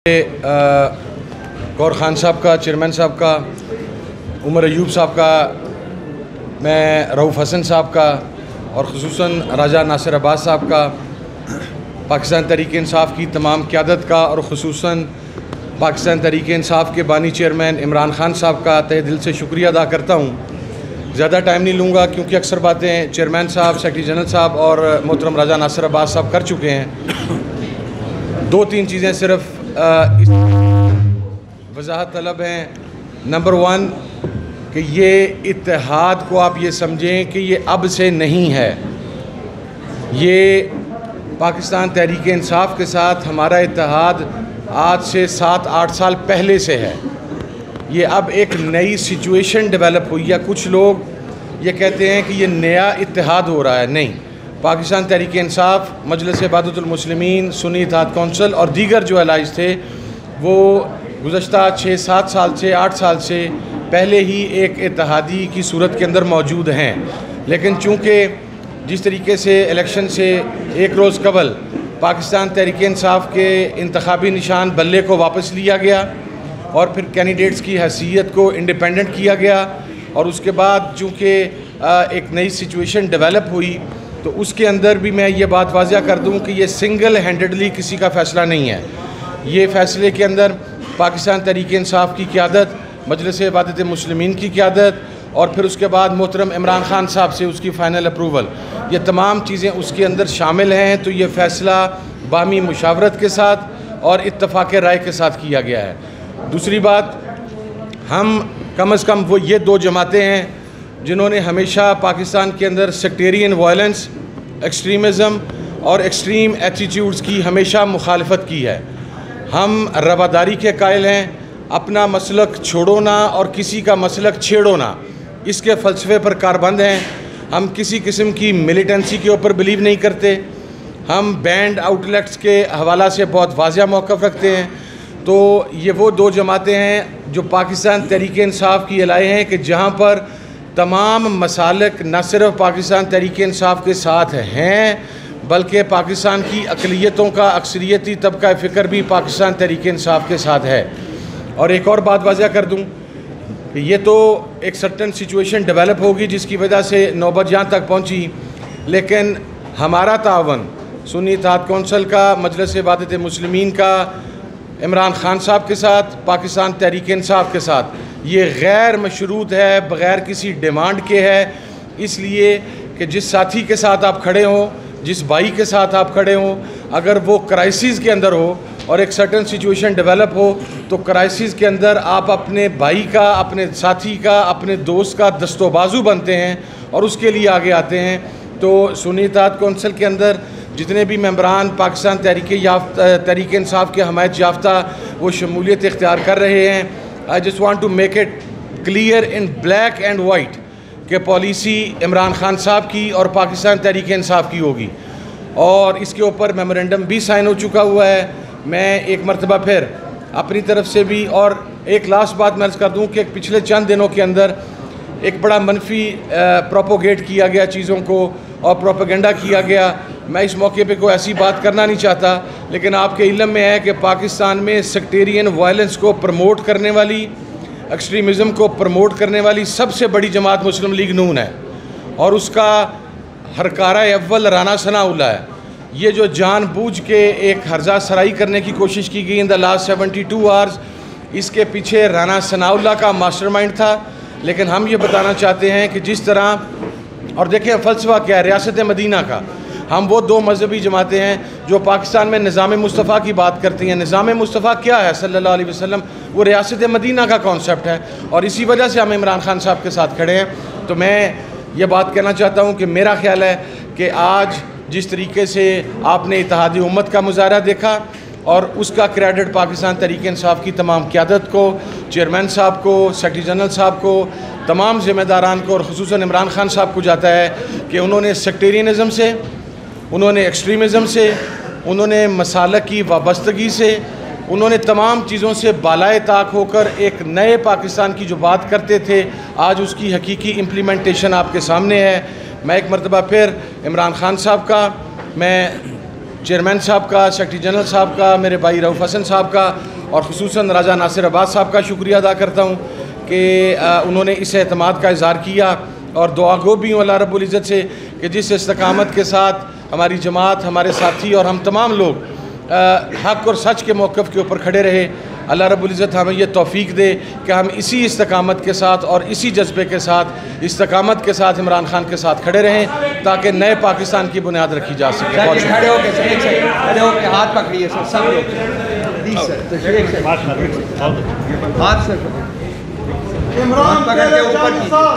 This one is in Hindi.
गौर खान साहब का, चेयरमैन साहब का, उमर अयूब साहब का, मैं रऊफ़ हसन साहब का और ख़ुसूसन राजा नासिर अब्बास साहब का, पाकिस्तान तहरीक-ए-इंसाफ़ की तमाम क़यादत का और ख़ुसूसन पाकिस्तान तहरीक-ए-इंसाफ़ के बानी चेयरमैन इमरान खान साहब का तहे दिल से शुक्रिया अदा करता हूँ। ज़्यादा टाइम नहीं लूँगा क्योंकि अक्सर बातें चेयरमैन साहब, सेक्रेटरी जनरल साहब और मोहतरम राजा नासिर अब्बास साहब कर चुके हैं। दो तीन चीज़ें सिर्फ वजाहत तलब हैं। नंबर वन कि ये इत्तेहाद को आप ये समझें कि ये अब से नहीं है, ये पाकिस्तान तहरीक इंसाफ के साथ हमारा इत्तेहाद आज से 7-8 साल पहले से है। ये अब एक नई सिचुएशन डेवलप हुई है। कुछ लोग ये कहते हैं कि ये नया इत्तेहाद हो रहा है, नहीं। पाकिस्तान तहरीक इंसाफ, मजलिस इबादतुल मुस्लिमीन, सुन्नी इत्तेहाद कौंसिल और दीगर जो अलाइज थे वो गुज़श्ता 6-7 साल से 8 साल से पहले ही एक इत्तेहादी की सूरत के अंदर मौजूद हैं। लेकिन चूँकि जिस तरीके से इलेक्शन से एक रोज़ कबल पाकिस्तान तहरीक इंसाफ के इंतखाबी निशान बल्ले को वापस लिया गया और फिर कैंडिडेट्स की हैसियत को इंडिपेंडेंट किया गया और उसके बाद चूँकि एक नई सिचुएशन डेवलप हुई तो उसके अंदर भी मैं ये बात वाज़िया कर दूँ कि ये सिंगल हैंडेडली किसी का फ़ैसला नहीं है। ये फ़ैसले के अंदर पाकिस्तान तहरीक इंसाफ की क़यादत, मजलिस इबादत मुस्लिमीन की क़यादत और फिर उसके बाद मोहतरम इमरान खान साहब से उसकी फ़ाइनल अप्रूवल, ये तमाम चीज़ें उसके अंदर शामिल हैं। तो ये फ़ैसला बामी मुशावरत के साथ और इत्तफ़ाक़ राय के साथ किया गया है। दूसरी बात, हम कम अज़ कम वो ये दो जमातें हैं जिन्होंने हमेशा पाकिस्तान के अंदर सेक्टेरियन वायलेंस, एक्सट्रीमिज़म और एक्सट्रीम एटीट्यूड्स की हमेशा मुखालफत की है। हम रवादारी के कायल हैं, अपना मसलक छोड़ो ना और किसी का मसलक छेड़ो ना, इसके फ़लसफ़े पर कारबंद हैं। हम किसी किस्म की मिलिटेंसी के ऊपर बिलीव नहीं करते। हम बैंड आउटलेट्स के हवाला से बहुत वाज़िया मौक़िफ़ रखते हैं। तो ये वो दो जमातें हैं जो पाकिस्तान तहरीक इंसाफ की अलाए हैं कि जहाँ पर तमाम मसालिक न सिर्फ पाकिस्तान तहरीक इंसाफ के साथ हैं बल्कि पाकिस्तान की अक़लियतों का अक्सरियती तबका फ़िक्र भी पाकिस्तान तहरीक इंसाफ के साथ है। और एक और बात वाज़िया कर दूँ कि ये तो एक सर्टन सिचुएशन डेवलप होगी जिसकी वजह से नौबत यहाँ तक पहुँची, लेकिन हमारा तावन सुन्नी इत्तेहाद कौंसिल का, मजलिस इबादत मुस्लिमीन का, इमरान खान साहब के साथ, पाकिस्तान तहरीक इंसाफ के साथ ये गैर मशरूत है, बग़ैर किसी डिमांड के है। इसलिए कि जिस साथी के साथ आप खड़े हों, जिस भाई के साथ आप खड़े हों, अगर वो क्राइसिस के अंदर हो और एक सर्टन सिचुएशन डेवलप हो तो क्राइसिस के अंदर आप अपने भाई का, अपने साथी का, अपने दोस्त का दस्तोबाजू बनते हैं और उसके लिए आगे आते हैं। तो सुन्नी इत्तेहाद कौंसिल के अंदर जितने भी मेंबरान पाकिस्तान तहरीक इंसाफ के हमायत याफ्ता वो शमूलियत इख्तियार कर रहे हैं, I just want to make it clear in black and white कि पॉलिसी इमरान खान साहब की और पाकिस्तान तहरीक इंसाफ की होगी और इसके ऊपर मेमोरेंडम भी साइन हो चुका हुआ है। मैं एक मरतबा फिर अपनी तरफ से भी, और एक लास्ट बात मैं अर्ज़ कर दूँ कि पिछले चंद दिनों के अंदर एक बड़ा मनफी प्रोपोगेट किया गया चीज़ों को और प्रोपेगेंडा किया गया। मैं इस मौके पे कोई ऐसी बात करना नहीं चाहता, लेकिन आपके इल्म में है कि पाकिस्तान में सेक्टेरियन वायलेंस को प्रमोट करने वाली, एक्सट्रीमिज़म को प्रमोट करने वाली सबसे बड़ी जमात मुस्लिम लीग नून है और उसका हरकारा अव्वल राना सनाउल्लाह है। ये जो जानबूझ के एक हर्जा सराई करने की कोशिश की गई इन द लास्ट 72 आवर्स, इसके पीछे राना सनाउल्लाह का मास्टरमाइंड था। लेकिन हम ये बताना चाहते हैं कि जिस तरह, और देखें फ़लसफ़ा क्या है रियासत मदीना का, हम वो दो मजहबी जमातें हैं जो पाकिस्तान में निज़ाम मुस्तफ़ा की बात करती हैं। निज़ाम मुस्तफ़ा क्या है सल्लल्लाहु अलैहि वसल्लम, वो रियासत मदीना का कॉन्सेप्ट है और इसी वजह से हम इमरान खान साहब के साथ खड़े हैं। तो मैं ये बात कहना चाहता हूँ कि मेरा ख्याल है कि आज जिस तरीके से आपने इत्तेहादी उम्मत का मुजाहरा देखा और उसका क्रेडिट पाकिस्तान तहरीक इंसाफ की तमाम क़यादत को, चेयरमैन साहब को, सेक्रेटरी जनरल साहब को, तमाम ज़िम्मेदारान को और ख़ुसूसन इमरान खान साहब को जाता है कि उन्होंने सेक्टेरियनिज़म से, उन्होंने एक्सट्रीमिज़म से, उन्होंने मसालक की वाबस्तगी से, उन्होंने तमाम चीज़ों से बालाए ताक होकर एक नए पाकिस्तान की जो बात करते थे आज उसकी हकीकी इम्प्लीमेंटेशन आपके सामने है। मैं एक मरतबा फिर इमरान खान साहब का, मैं चेयरमैन साहब का, सेक्रेटरी जनरल साहब का, मेरे भाई रऊफ़ हसन साहब का और ख़ुसूसन राजा नासिर अब्बास साहब का शुक्रिया अदा करता हूँ कि उन्होंने इस एतमाद का इज़हार किया और दुआ गो भी हूँ अल्लाह रब्बुल इज़्ज़त से कि जिस इस्तकामत के साथ हमारी जमात, हमारे साथी और हम तमाम लोग हक़ और सच के मौक़िफ़ के ऊपर खड़े रहे, अल्लाह रब्बुल इज़्ज़त हमें यह तौफ़ीक दे कि हम इसी इस्तकामत के साथ और इसी जज्बे के साथ, इस्तकामत के साथ इमरान खान के साथ खड़े रहें ताकि नए पाकिस्तान की बुनियाद रखी जा सके। खड़े होकर हाथ पकड़िए सर, सब लोग हाथ से इमरान पकड़ के ऊपर